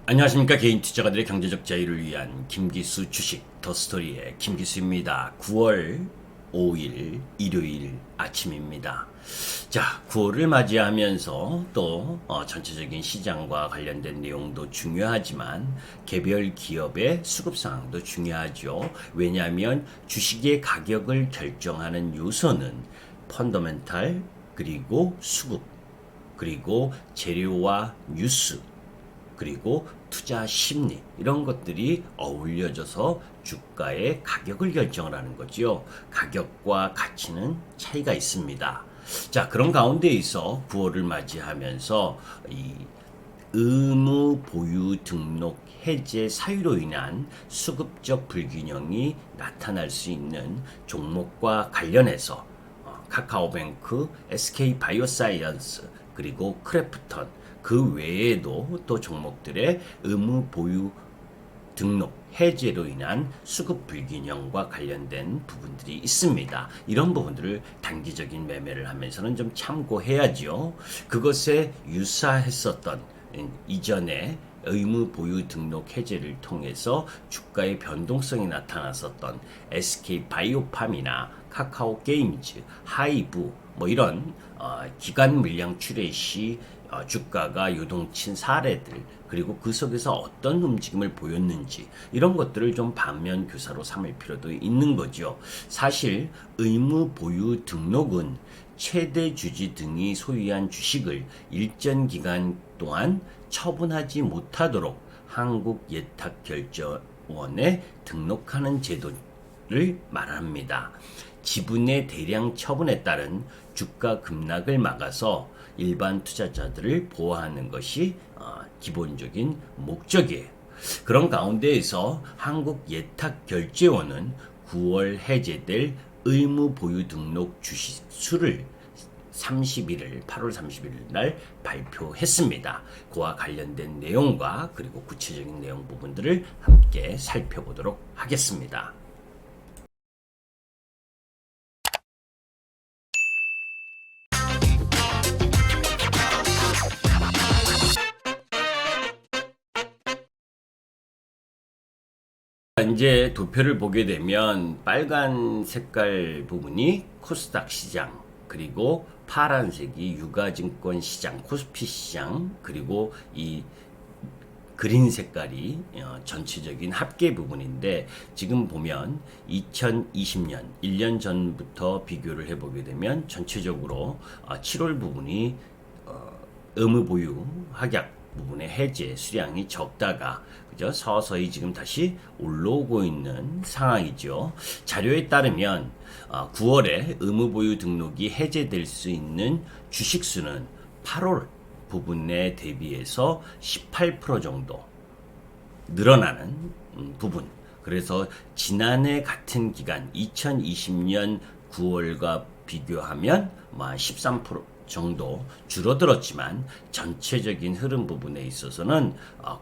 안녕하십니까. 개인 투자가들의 경제적 자유를 위한 김기수 주식 더스토리의 김기수입니다. 9월 5일 일요일 아침입니다. 자, 9월을 맞이하면서 또 전체적인 시장과 관련된 내용도 중요하지만 개별 기업의 수급 상황도 중요하죠. 왜냐하면 주식의 가격을 결정하는 요소는 펀더멘탈, 그리고 수급, 그리고 재료와 뉴스, 그리고 투자 심리, 이런 것들이 어울려져서 주가의 가격을 결정을 하는 거죠. 가격과 가치는 차이가 있습니다. 자, 그런 가운데 있어 9월을 맞이하면서 이 의무 보유 등록 해제 사유로 인한 수급적 불균형이 나타날 수 있는 종목과 관련해서 카카오뱅크, SK바이오사이언스, 그리고 크래프톤, 그 외에도 또 종목들의 의무 보유 등록 해제로 인한 수급 불균형과 관련된 부분들이 있습니다. 이런 부분들을 단기적인 매매를 하면서는 좀 참고해야죠. 그것에 유사했었던 이전에 의무 보유 등록 해제를 통해서 주가의 변동성이 나타났었던 SK바이오팜이나 카카오게임즈, 하이브, 뭐 이런 기관 물량 출회 시 주가가 요동친 사례들, 그리고 그 속에서 어떤 움직임을 보였는지, 이런 것들을 좀 반면 교사로 삼을 필요도 있는 거죠. 사실 의무 보유 등록은 최대 주주 등이 소유한 주식을 일정 기간 동안 처분하지 못하도록 한국예탁결제원에 등록하는 제도를 말합니다. 지분의 대량 처분에 따른 주가 급락을 막아서 일반 투자자들을 보호하는 것이 기본적인 목적이에요. 그런 가운데에서 한국예탁결제원은 9월 해제될 의무 보유 등록 주식 수를 8월 31일 날 발표했습니다. 그와 관련된 내용과 그리고 구체적인 내용 부분들을 함께 살펴보도록 하겠습니다. 이제 도표를 보게 되면 빨간 색깔 부분이 코스닥 시장, 그리고 파란색이 유가증권 시장, 코스피 시장, 그리고 이 그린 색깔이 전체적인 합계 부분인데, 지금 보면 2020년 1년 전부터 비교를 해보게 되면 전체적으로 7월 부분이 의무 보유 확약 부분의 해제 수량이 적다가 그죠? 서서히 지금 다시 올라오고 있는 상황이죠. 자료에 따르면 9월에 의무 보유 등록이 해제될 수 있는 주식 수는 8월 부분에 대비해서 18% 정도 늘어나는 부분. 그래서 지난해 같은 기간 2020년 9월과 비교하면 13% 정도 줄어들었지만 전체적인 흐름 부분에 있어서는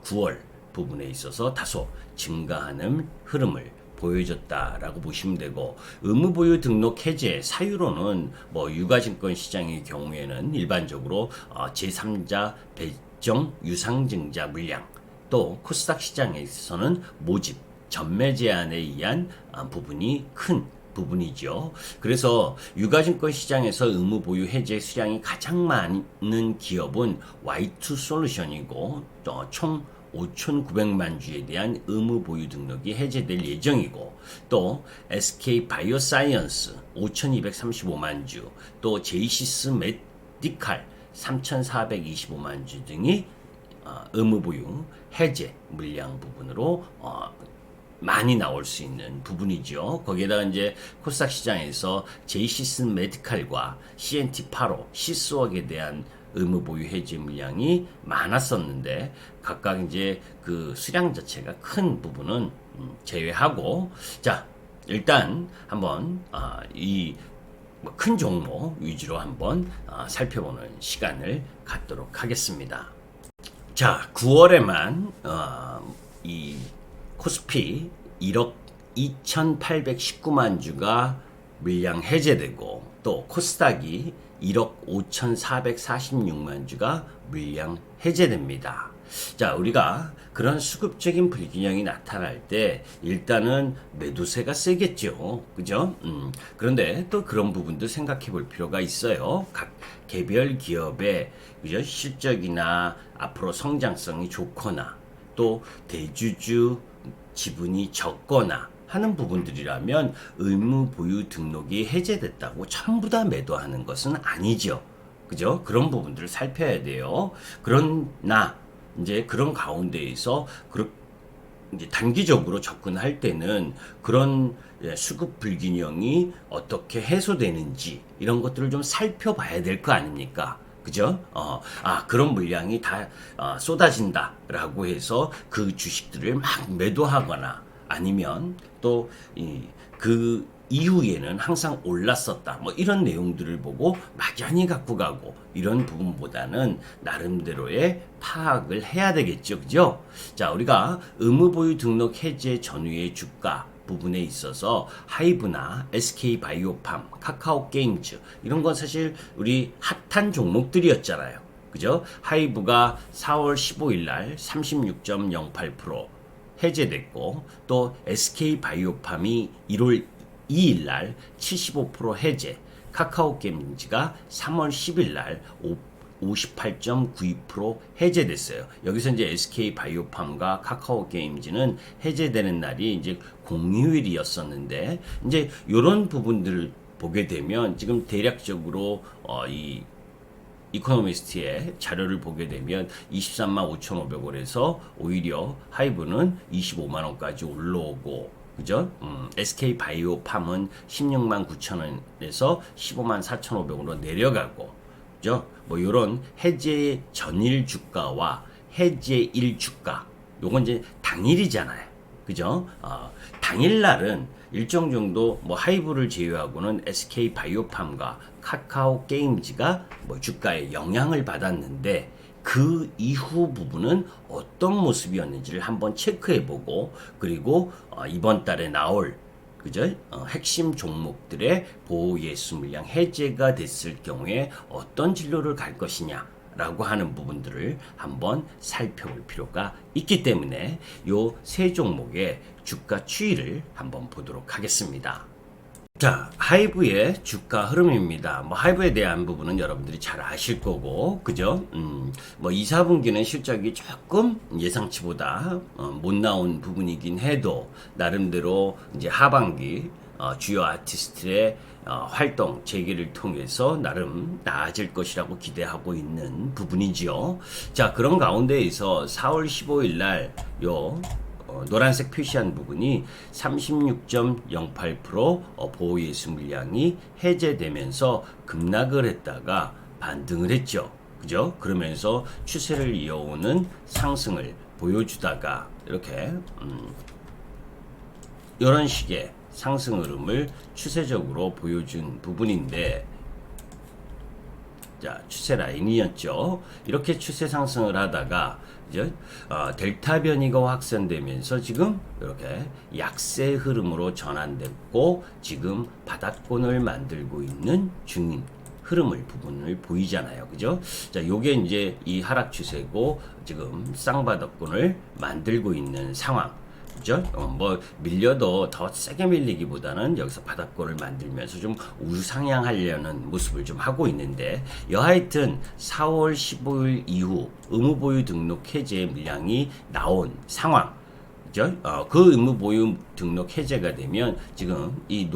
9월 부분에 있어서 다소 증가하는 흐름을 보여줬다라고 보시면 되고, 의무보유 등록 해제 사유로는 유가증권 시장의 경우에는 일반적으로 제3자 배정 유상증자 물량, 또 코스닥 시장에 있어서는 모집 전매 제한에 의한 부분이 큰 부분이죠. 그래서 유가증권 시장에서 의무 보유 해제 수량이 가장 많은 기업은 Y2 솔루션이고, 총 5,900만 주에 대한 의무 보유 등록이 해제될 예정이고, 또 SK 바이오사이언스 5,235만 주, 또 제이시스 메디칼 3,425만 주 등이 의무 보유 해제 물량 부분으로 많이 나올 수 있는 부분이죠. 거기에다가 이제 코스닥 시장에서 제이시스 메디칼과 CNT85, 시스웍에 대한 의무 보유 해지 물량이 많았었는데, 각각 이제 그 수량 자체가 큰 부분은 제외하고, 자, 일단 한번 이 큰 종목 위주로 한번 살펴보는 시간을 갖도록 하겠습니다. 자, 9월에만 이 코스피 1억 2,819만 주가 물량 해제되고, 또 코스닥이 1억 5,446만 주가 물량 해제됩니다. 자, 우리가 그런 수급적인 불균형이 나타날 때 일단은 매도세가 세겠죠. 그죠? 그런데 또 그런 부분도 생각해 볼 필요가 있어요. 각 개별 기업의 그죠? 실적이나 앞으로 성장성이 좋거나 또 대주주 지분이 적거나 하는 부분들이라면 의무 보유 등록이 해제됐다고 전부 다 매도하는 것은 아니죠. 그죠? 그런 부분들을 살펴야 돼요. 그러나 이제 그런 가운데에서 이제 단기적으로 접근할 때는 그런 수급 불균형이 어떻게 해소되는지 이런 것들을 좀 살펴봐야 될 거 아닙니까? 그죠? 그런 물량이 다 쏟아진다라고 해서 그 주식들을 막 매도하거나 아니면 또 그 이후에는 항상 올랐었다. 뭐 이런 내용들을 보고 막연히 갖고 가고 이런 부분보다는 나름대로의 파악을 해야 되겠죠. 그죠? 자, 우리가 의무보유 등록 해제 전후의 주가 부분에 있어서 하이브나 SK바이오팜, 카카오게임즈 이런 건 사실 우리 핫한 종목들이었잖아요. 그죠? 하이브가 4월 15일 날 36.08% 해제됐고 또 SK바이오팜이 1월 2일 날 75% 해제, 카카오게임즈가 3월 10일 날 58.92% 해제됐어요. 여기서 이제 SK바이오팜과 카카오게임즈는 해제되는 날이 이제 공휴일이었었는데 이제 이런 부분들을 보게 되면 지금 대략적으로 이 이코노미스트의 자료를 보게 되면 23만 5,500원에서 오히려 하이브는 25만 원까지 올라오고 그죠? SK바이오팜은 16만 9천원에서 15만 4,500원으로 내려가고 그죠? 뭐 이런 해제 전일 주가와 해제일 주가 요건 이제 당일이잖아요. 그죠? 당일날은 일정 정도 뭐 하이브를 제외하고는 SK바이오팜과 카카오게임즈가 뭐 주가에 영향을 받았는데 그 이후 부분은 어떤 모습이었는지를 한번 체크해보고 그리고 이번 달에 나올 그죠? 핵심 종목들의 보호 예수 물량 해제가 됐을 경우에 어떤 진로를 갈 것이냐 라고 하는 부분들을 한번 살펴볼 필요가 있기 때문에 요 세 종목의 주가 추이를 한번 보도록 하겠습니다. 자, 하이브의 주가 흐름입니다. 뭐 하이브에 대한 부분은 여러분들이 잘 아실 거고, 그죠? 뭐 2, 4분기는 실적이 조금 예상치보다 못 나온 부분이긴 해도 나름대로 이제 하반기 주요 아티스트의 활동 재개를 통해서 나름 나아질 것이라고 기대하고 있는 부분이지요. 자, 그런 가운데에서 4월 15일 날요 노란색 표시한 부분이 36.08% 보호예수 물량이 해제되면서 급락을 했다가 반등을 했죠. 그죠? 그러면서 추세를 이어오는 상승을 보여주다가 이렇게 이런 식의 상승 흐름을 추세적으로 보여준 부분인데 자, 추세 라인이었죠. 이렇게 추세 상승을 하다가 이제 델타 변이가 확산되면서 지금 이렇게 약세 흐름으로 전환됐고 지금 바닥권을 만들고 있는 중인 흐름을 부분을 보이잖아요. 그죠? 자, 요게 이제 이 하락 추세고 지금 쌍바닥권을 만들고 있는 상황. 그죠? 뭐 밀려도 더 세게 밀리기보다는 여기서 바닥권을 만들면서 좀 우상향하려는 모습을 좀 하고 있는데 여하튼 4월 15일 이후 의무보유 등록 해제 물량이 나온 상황 그죠? 그 의무보유 등록 해제가 되면 지금 이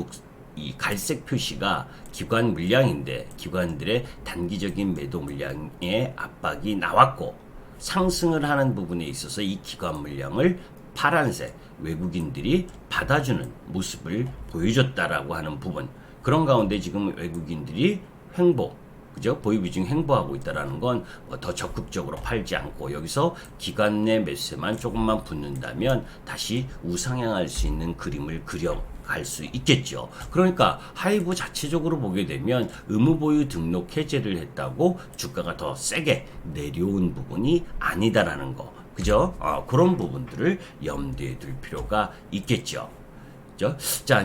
갈색 표시가 기관 물량인데 기관들의 단기적인 매도 물량의 압박이 나왔고 상승을 하는 부분에 있어서 이 기관 물량을 파란색 외국인들이 받아주는 모습을 보여줬다라고 하는 부분 그런 가운데 지금 외국인들이 횡보 그죠? 보유 비중 횡보하고 있다라는 건 더 적극적으로 팔지 않고 여기서 기관 내 매수세만 조금만 붙는다면 다시 우상향할 수 있는 그림을 그려갈 수 있겠죠. 그러니까 하이브 자체적으로 보게 되면 의무보유 등록 해제를 했다고 주가가 더 세게 내려온 부분이 아니다라는 거. 그죠? 그런 부분들을 염두에 둘 필요가 있겠죠. 그죠? 자,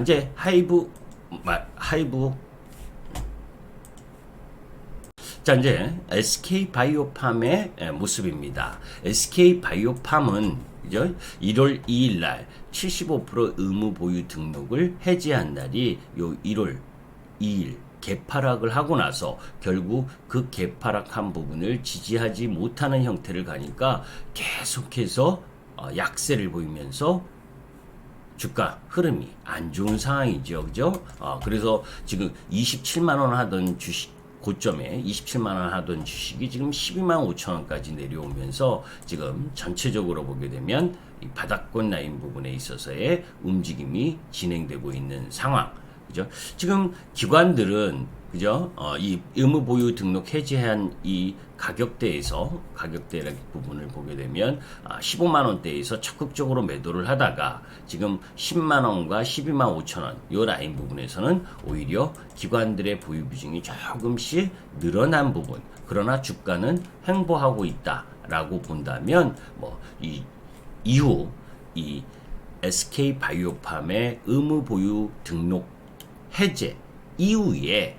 자, 이제 SK 바이오팜의 모습입니다. SK 바이오팜은 그죠? 1월 2일 날 75% 의무 보유 등록을 해지한 날이 요 1월 2일 개파락을 하고 나서 결국 그 개파락한 부분을 지지하지 못하는 형태를 가니까 계속해서 약세를 보이면서 주가 흐름이 안 좋은 상황이죠. 그죠? 그래서 지금 27만 원 하던 주식 고점에 27만 원 하던 주식이 지금 12만 5천 원까지 내려오면서 지금 전체적으로 보게 되면 이 바닥권 라인 부분에 있어서의 움직임이 진행되고 있는 상황. 그죠? 지금 기관들은 그죠? 이 의무 보유 등록 해지한 이 가격대에서 가격대 부분을 보게 되면 15만 원대에서 적극적으로 매도를 하다가 지금 10만 원과 12만 5천 원 요 라인 부분에서는 오히려 기관들의 보유 비중이 조금씩 늘어난 부분. 그러나 주가는 횡보하고 있다라고 본다면 뭐 이 이후 이 SK 바이오팜의 의무 보유 등록 해제 이후에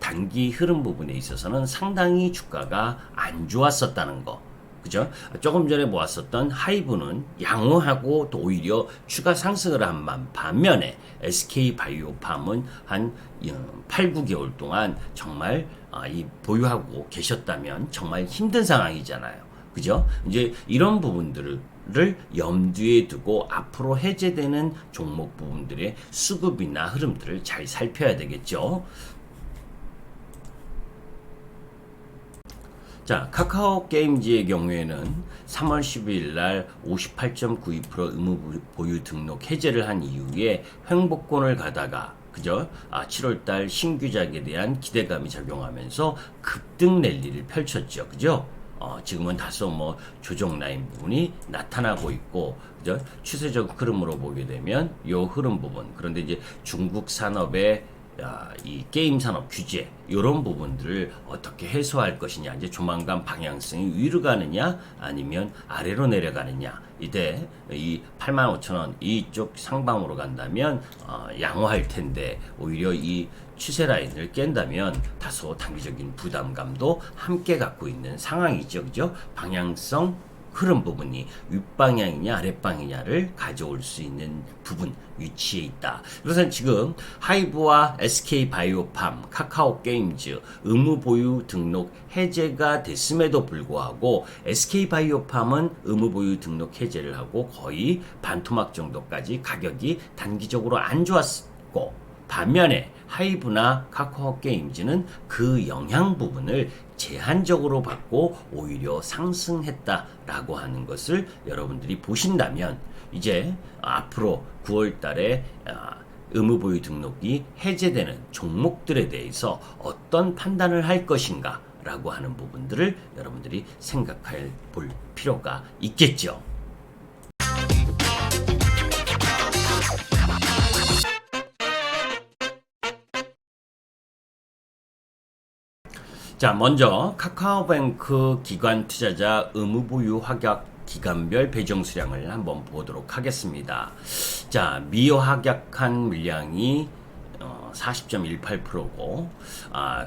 단기 흐름 부분에 있어서는 상당히 주가가 안 좋았었다는 거. 그죠? 조금 전에 모았었던 하이브는 양호하고 또 오히려 추가 상승을 한 반면에 SK 바이오팜은 한 8, 9개월 동안 정말 이 보유하고 계셨다면 정말 힘든 상황이잖아요. 그죠? 이제 이런 부분들을 염두에 두고 앞으로 해제되는 종목 부분들의 수급이나 흐름들을 잘 살펴야 되겠죠. 자, 카카오 게임즈의 경우에는 3월 12일 날 58.92% 의무 보유 등록 해제를 한 이후에 횡보권을 가다가 그죠? 7월 달 신규작에 대한 기대감이 작용하면서 급등 랠리를 펼쳤죠. 그죠? 지금은 다소 뭐 조정 라인 부분이 나타나고 있고, 그죠? 추세적 흐름으로 보게 되면 요 흐름 부분. 그런데 이제 중국 산업의 이 게임 산업 규제 이런 부분들을 어떻게 해소할 것이냐, 이제 조만간 방향성이 위로 가느냐 아니면 아래로 내려가느냐. 이때 이 85,000원 이쪽 상방으로 간다면 양호할 텐데 오히려 이 추세 라인을 깬다면 다소 단기적인 부담감도 함께 갖고 있는 상황이죠. 그죠? 방향성 흐름 부분이 윗방향이냐 아랫방향이냐를 가져올 수 있는 부분 위치에 있다. 그래서 지금 하이브와 SK 바이오팜, 카카오 게임즈 의무 보유 등록 해제가 됐음에도 불구하고 SK 바이오팜은 의무 보유 등록 해제를 하고 거의 반토막 정도까지 가격이 단기적으로 안 좋았고, 반면에 하이브나 카카오 게임즈는 그 영향 부분을 제한적으로 받고 오히려 상승했다라고 하는 것을 여러분들이 보신다면 이제 앞으로 9월 달에 의무 보유 등록이 해제되는 종목들에 대해서 어떤 판단을 할 것인가 라고 하는 부분들을 여러분들이 생각해 볼 필요가 있겠죠. 자, 먼저 카카오뱅크 기관 투자자 의무 보유 확약 기간별 배정 수량을 한번 보도록 하겠습니다. 자, 미확약한 물량이 40.18%고,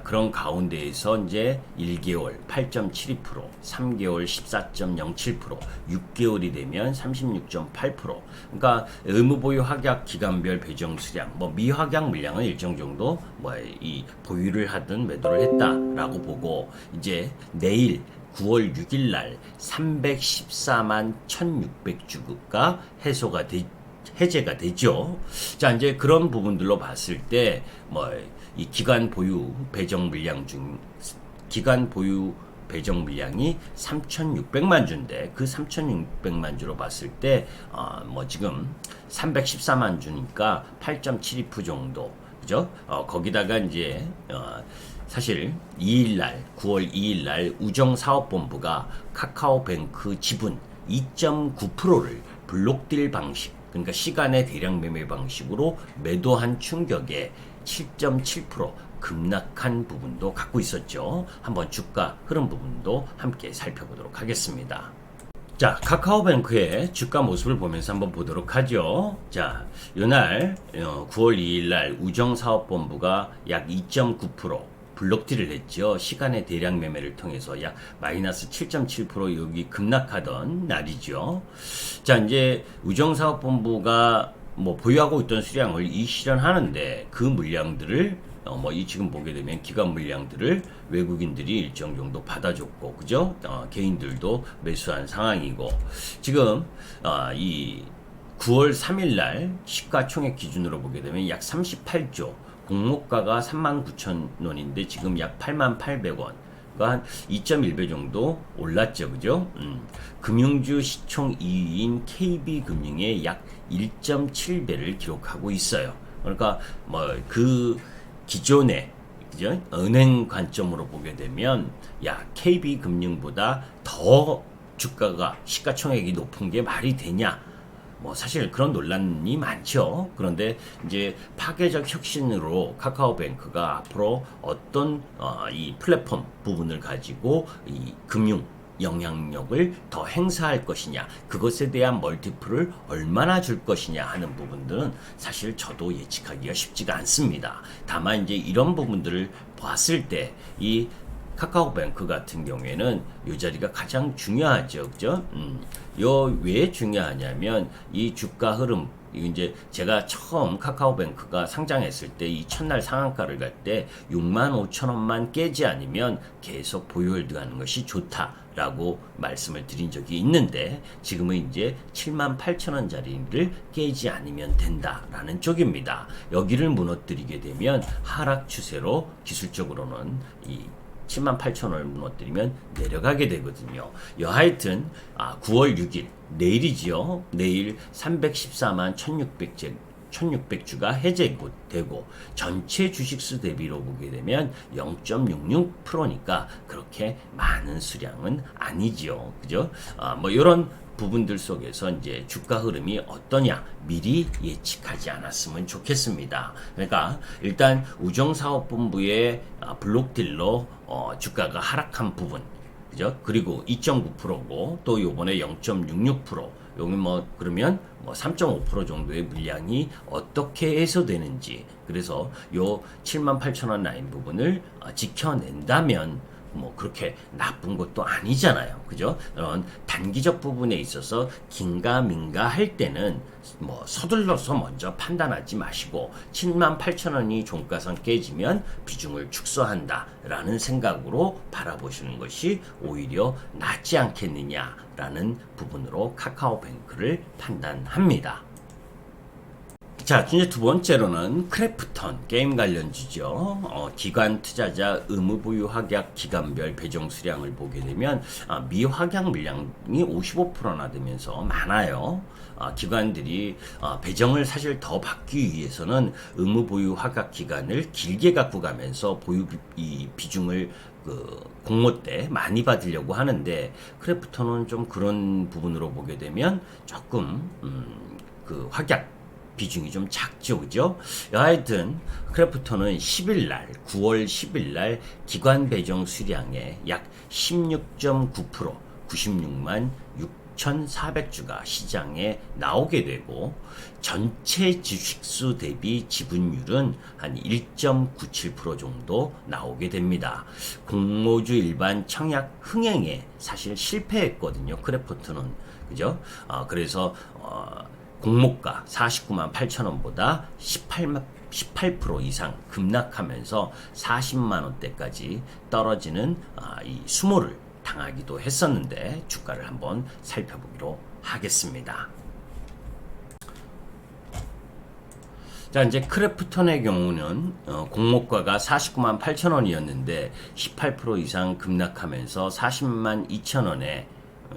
그런 가운데에서 이제 1개월 8.72%, 3개월 14.07%, 6개월이 되면 36.8%. 그러니까 의무 보유 확약 기간별 배정 수량, 뭐 미확약 물량은 일정 정도 뭐 이 보유를 하든 매도를 했다라고 보고, 이제 내일 9월 6일 날 314만 1600주급가 해제가 되죠. 자, 이제 그런 부분들로 봤을 때, 이 기간 보유 배정 물량이 3,600만 주인데, 그 3,600만 주로 봤을 때, 지금 314만 주니까 8.72% 정도. 그죠? 거기다가 이제, 사실 9월 2일 날 우정사업본부가 카카오뱅크 지분 2.9%를 블록딜 방식, 그러니까 시간의 대량 매매 방식으로 매도한 충격에 7.7% 급락한 부분도 갖고 있었죠. 한번 주가 흐름 부분도 함께 살펴보도록 하겠습니다. 자, 카카오뱅크의 주가 모습을 보면서 한번 보도록 하죠. 자, 이날 9월 2일 날 우정사업본부가 약 2.9%, 블록딜을 했죠. 시간의 대량 매매를 통해서 약 마이너스 7.7% 여기 급락하던 날이죠. 자, 이제 우정사업본부가 뭐 보유하고 있던 수량을 실현하는데 그 물량들을 이 지금 보게 되면 기관 물량들을 외국인들이 일정 정도 받아줬고, 그죠? 개인들도 매수한 상황이고, 지금 이 9월 3일 날 시가총액 기준으로 보게 되면 약 38조, 공모가가 39,000원인데 지금 약 88,800원. 한 2.1배 정도 올랐죠, 그죠? 금융주 시총 2위인 KB금융의 약 1.7배를 기록하고 있어요. 그러니까 뭐 그 기존의, 그죠? 은행 관점으로 보게 되면 KB금융보다 더 주가가 시가총액이 높은 게 말이 되냐? 뭐 사실 그런 논란이 많죠. 그런데 이제 파괴적 혁신으로 카카오뱅크가 앞으로 어떤 이 플랫폼 부분을 가지고 이 금융 영향력을 더 행사할 것이냐, 그것에 대한 멀티플을 얼마나 줄 것이냐 하는 부분들은 사실 저도 예측하기가 쉽지가 않습니다. 다만 이제 이런 부분들을 봤을 때 이 카카오뱅크 같은 경우에는 이 자리가 가장 중요하죠, 그죠? 요 왜 중요하냐면 이 주가 흐름, 이제 제가 처음 카카오뱅크가 상장했을 때 이 첫날 상한가를 갈 때 65,000원만 깨지 않으면 계속 보유홀드하는 것이 좋다라고 말씀을 드린 적이 있는데, 지금은 이제 78,000원짜리를 깨지 않으면 된다라는 쪽입니다. 여기를 무너뜨리게 되면 하락 추세로 기술적으로는 이 78,000원을 무너뜨리면 내려가게 되거든요. 여하튼 9월 6일 내일이지요. 내일 314만 1600주가 해제되고 전체 주식수 대비로 보게 되면 0.66%니까 그렇게 많은 수량은 아니지요. 그죠? 뭐 이런 부분들 속에서 이제 주가 흐름이 어떠냐 미리 예측하지 않았으면 좋겠습니다. 그러니까 일단 우정사업본부의 블록딜로 주가가 하락한 부분, 그죠? 그리고 2.9%고 또 요번에 0.66%, 여기 뭐 그러면 뭐 3.5% 정도의 물량이 어떻게 해소되는지, 그래서 요 78,000원 라인 부분을 지켜낸다면 뭐 그렇게 나쁜 것도 아니잖아요, 그죠? 그런 단기적 부분에 있어서 긴가민가 할 때는 뭐 서둘러서 먼저 판단하지 마시고 78,000원이 종가상 깨지면 비중을 축소한다라는 생각으로 바라보시는 것이 오히려 낫지 않겠느냐라는 부분으로 카카오뱅크를 판단합니다. 자, 이제 두 번째로는 크래프톤 게임 관련주죠. 기관 투자자 의무 보유 확약 기간별 배정 수량을 보게 되면 미확약 물량이 55%나 되면서 많아요. 기관들이 배정을 사실 더 받기 위해서는 의무 보유 확약 기간을 길게 갖고 가면서 보유 이 비중을 공모 때 많이 받으려고 하는데, 크래프톤은 좀 그런 부분으로 보게 되면 조금 그 확약 비중이 좀 작죠, 그죠? 하여튼 크래프톤은 10일날 9월 10일날 기관 배정 수량의 약 16.9% 96만 6,400주가 시장에 나오게 되고, 전체 주식수 대비 지분율은 한 1.97% 정도 나오게 됩니다. 공모주 일반 청약 흥행에 사실 실패했거든요, 크래프톤은, 그죠? 그래서 공모가 49만 8천원보다 18% 이상 급락하면서 40만 원대까지 떨어지는 이 수모를 당하기도 했었는데, 주가를 한번 살펴보기로 하겠습니다. 자, 이제 크래프톤의 경우는 공모가가 49만 8천원이었는데 18% 이상 급락하면서 40만 2천원에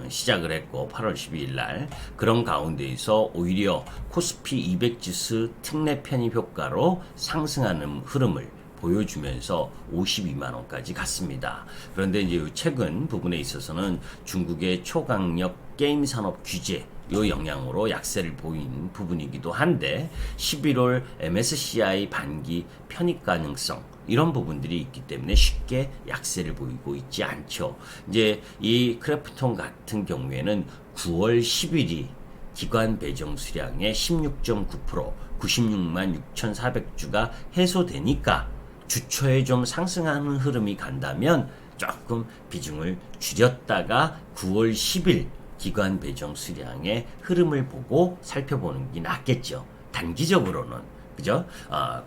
시작을 했고, 8월 12일 날 그런 가운데에서 오히려 코스피 200 지수 특례 편입 효과로 상승하는 흐름을 보여주면서 52만 원까지 갔습니다. 그런데 이제 최근 부분에 있어서는 중국의 초강력 게임 산업 규제 요 영향으로 약세를 보인 부분이기도 한데, 11월 MSCI 반기 편입 가능성 이런 부분들이 있기 때문에 쉽게 약세를 보이고 있지 않죠. 이제 이 크래프톤 같은 경우에는 9월 10일이 기관 배정 수량의 16.9% 96만 6,400주가 해소되니까 주초에 좀 상승하는 흐름이 간다면 조금 비중을 줄였다가 9월 10일 기관 배정 수량의 흐름을 보고 살펴보는 게 낫겠죠. 단기적으로는. 그죠?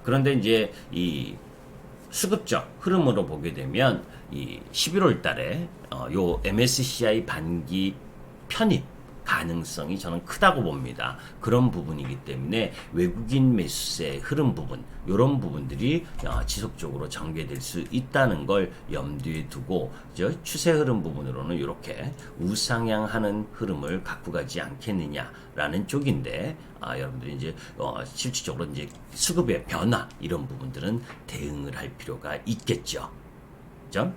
그런데 이제 이 수급적 흐름으로 보게 되면 이 11월 달에 요 MSCI 반기 편입 가능성이 저는 크다고 봅니다. 그런 부분이기 때문에 외국인 매수세 흐름 부분, 이런 부분들이 지속적으로 전개될 수 있다는 걸 염두에 두고 추세 흐름 부분으로는 이렇게 우상향하는 흐름을 갖고 가지 않겠느냐라는 쪽인데, 여러분들이 이제 실질적으로 이제 수급의 변화 이런 부분들은 대응을 할 필요가 있겠죠. 그죠?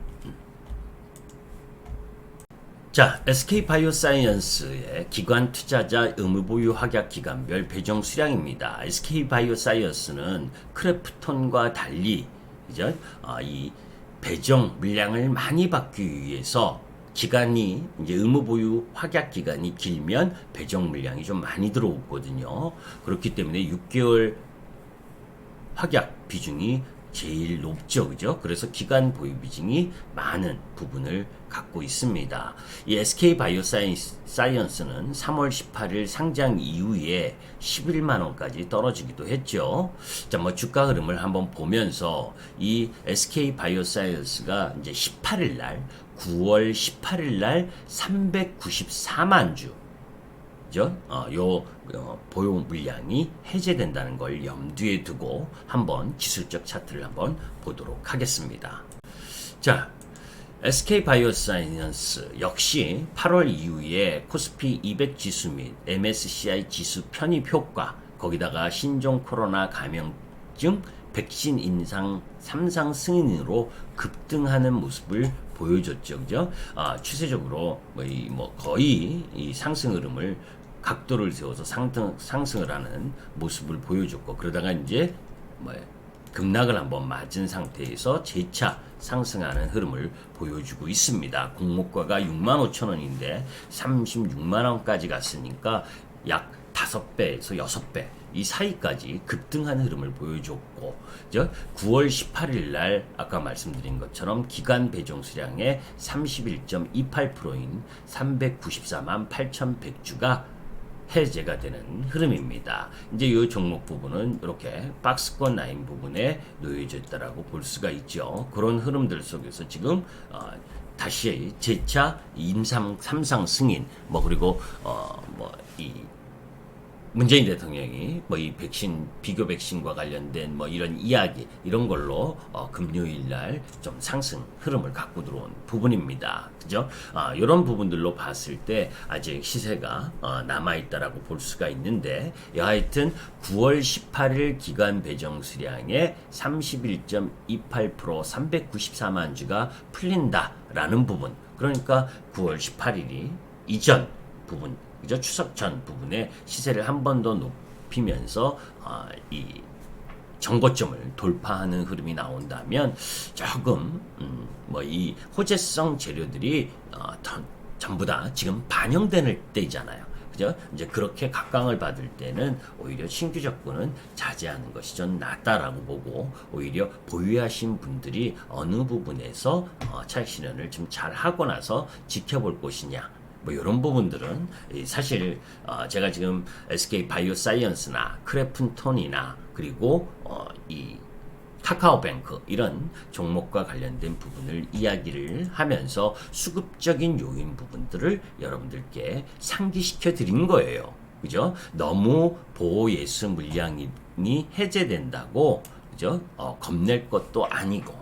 자, SK바이오사이언스의 기관 투자자 의무보유 확약 기간별 배정 수량입니다. SK바이오사이언스는 크래프톤과 달리, 그죠? 이 배정 물량을 많이 받기 위해서 기간이 이제 의무보유 확약 기간이 길면 배정 물량이 좀 많이 들어오거든요. 그렇기 때문에 6개월 확약 비중이 제일 높죠, 그죠? 그래서 기간 보유 비중이 많은 부분을 갖고 있습니다. 이 SK 바이오사이언스는 3월 18일 상장 이후에 11만 원까지 떨어지기도 했죠. 자, 뭐 주가 흐름을 한번 보면서 이 SK 바이오사이언스가 이제 18일 날 9월 18일 날 394만 주 보유 물량이 해제된다는 걸 염두에 두고 한번 기술적 차트를 한번 보도록 하겠습니다. 자, SK바이오사이언스 역시 8월 이후에 코스피 200 지수 및 MSCI 지수 편입 효과, 거기다가 신종 코로나 감염증 백신 인상 3상 승인으로 급등하는 모습을 보여줬죠. 그죠? 추세적으로 거의 이 상승 흐름을 각도를 세워서 상승을 하는 모습을 보여줬고, 그러다가 이제 급락을 한번 맞은 상태에서 재차 상승하는 흐름을 보여주고 있습니다. 공모가가 65,000원인데 36만원까지 갔으니까 약 5배에서 6배 이 사이까지 급등한 흐름을 보여줬고, 9월 18일 날 아까 말씀드린 것처럼 기간 배정 수량의 31.28%인 394만 8,100주가 해제가 되는 흐름입니다. 이제 이 종목 부분은 이렇게 박스권 라인 부분에 놓여져 있다라고 볼 수가 있죠. 그런 흐름들 속에서 지금 다시 재차 삼상 승인, 그리고 이 문재인 대통령이 이 백신, 비교 백신과 관련된 이런 이야기, 이런 걸로 금요일 날 좀 상승 흐름을 갖고 들어온 부분입니다. 그죠? 이런 부분들로 봤을 때 아직 시세가 남아있다라고 볼 수가 있는데, 하여튼 9월 18일 기간 배정 수량의 31.28% 394만 주가 풀린다라는 부분. 그러니까 9월 18일이 이전 부분, 그죠? 추석 전 부분에 시세를 한 번 더 높이면서 이 정고점을 돌파하는 흐름이 나온다면 조금 이 호재성 재료들이 전부 다 지금 반영되는 때이잖아요. 그죠? 이제 그렇게 각광을 받을 때는 오히려 신규 접근은 자제하는 것이 좀 낫다라고 보고, 오히려 보유하신 분들이 어느 부분에서 차익 실현을 좀 잘 하고 나서 지켜볼 것이냐, 이런 부분들은 사실 제가 지금 SK 바이오사이언스나 크래프톤이나 그리고 이 카카오뱅크 이런 종목과 관련된 부분을 이야기를 하면서 수급적인 요인 부분들을 여러분들께 상기시켜 드린 거예요. 그죠? 너무 보호 예수 물량이 해제된다고, 그죠? 겁낼 것도 아니고,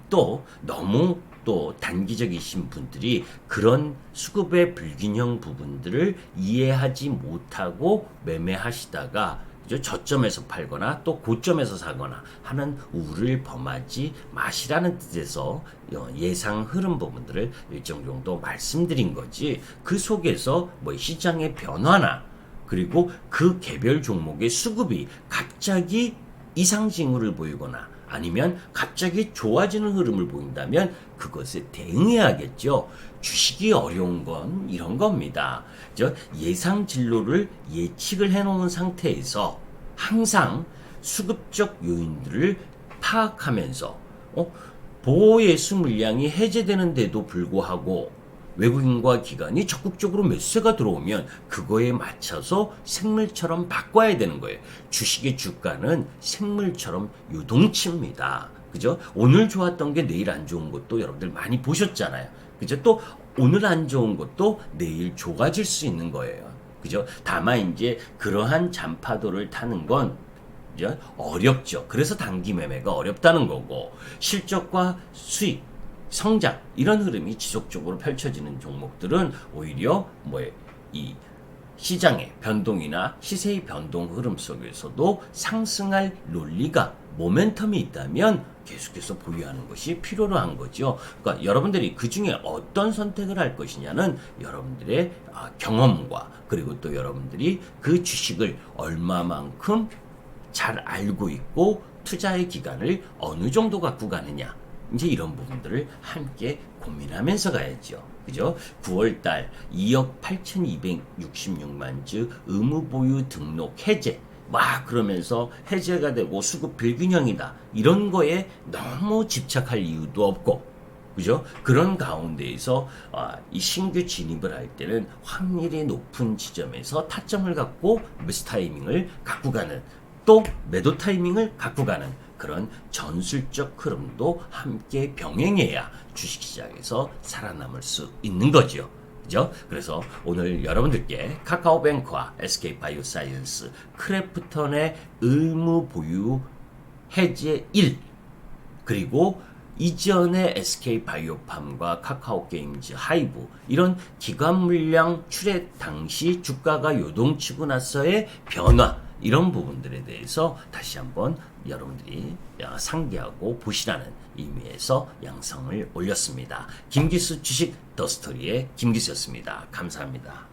또 너무 또 단기적이신 분들이 그런 수급의 불균형 부분들을 이해하지 못하고 매매하시다가 저점에서 팔거나 또 고점에서 사거나 하는 우를 범하지 마시라는 뜻에서 예상 흐름 부분들을 일정 정도 말씀드린 거지, 그 속에서 시장의 변화나 그리고 그 개별 종목의 수급이 갑자기 이상 징후를 보이거나 아니면 갑자기 좋아지는 흐름을 보인다면 그것에 대응해야겠죠. 주식이 어려운 건 이런 겁니다. 예상 진로를 예측을 해놓은 상태에서 항상 수급적 요인들을 파악하면서 보호예수 물량이 해제되는데도 불구하고 외국인과 기관이 적극적으로 매수세가 들어오면 그거에 맞춰서 생물처럼 바꿔야 되는 거예요. 주식의 주가는 생물처럼 유동치입니다. 그죠? 오늘 좋았던 게 내일 안 좋은 것도 여러분들 많이 보셨잖아요. 그죠? 또 오늘 안 좋은 것도 내일 좋아질 수 있는 거예요. 그죠? 다만 이제 그러한 잔파도를 타는 건 이제 어렵죠. 그래서 단기 매매가 어렵다는 거고, 실적과 수익, 성장 이런 흐름이 지속적으로 펼쳐지는 종목들은 오히려 이 시장의 변동이나 시세의 변동 흐름 속에서도 상승할 논리가 모멘텀이 있다면 계속해서 보유하는 것이 필요로 한 거죠. 그러니까 여러분들이 그 중에 어떤 선택을 할 것이냐는 여러분들의 경험과 그리고 또 여러분들이 그 주식을 얼마만큼 잘 알고 있고 투자의 기간을 어느 정도 갖고 가느냐, 이제 이런 부분들을 함께 고민하면서 가야죠. 그죠? 9월달 2억 8,266만 주 의무 보유 등록 해제. 그러면서 해제가 되고 수급 불균형이다. 이런 거에 너무 집착할 이유도 없고, 그죠? 그런 가운데에서 이 신규 진입을 할 때는 확률이 높은 지점에서 타점을 갖고 매수 타이밍을 갖고 가는, 또 매도 타이밍을 갖고 가는 그런 전술적 흐름도 함께 병행해야 주식시장에서 살아남을 수 있는 거죠. 그죠? 그래서 오늘 여러분들께 카카오뱅크와 SK바이오사이언스, 크래프톤의 의무 보유 해제 1, 그리고 이전의 SK바이오팜과 카카오게임즈, 하이브 이런 기관 물량 출액 당시 주가가 요동치고 나서의 변화, 이런 부분들에 대해서 다시 한번 여러분들이 상기하고 보시라는 의미에서 영상을 올렸습니다. 김기수 주식 더스토리의 김기수였습니다. 감사합니다.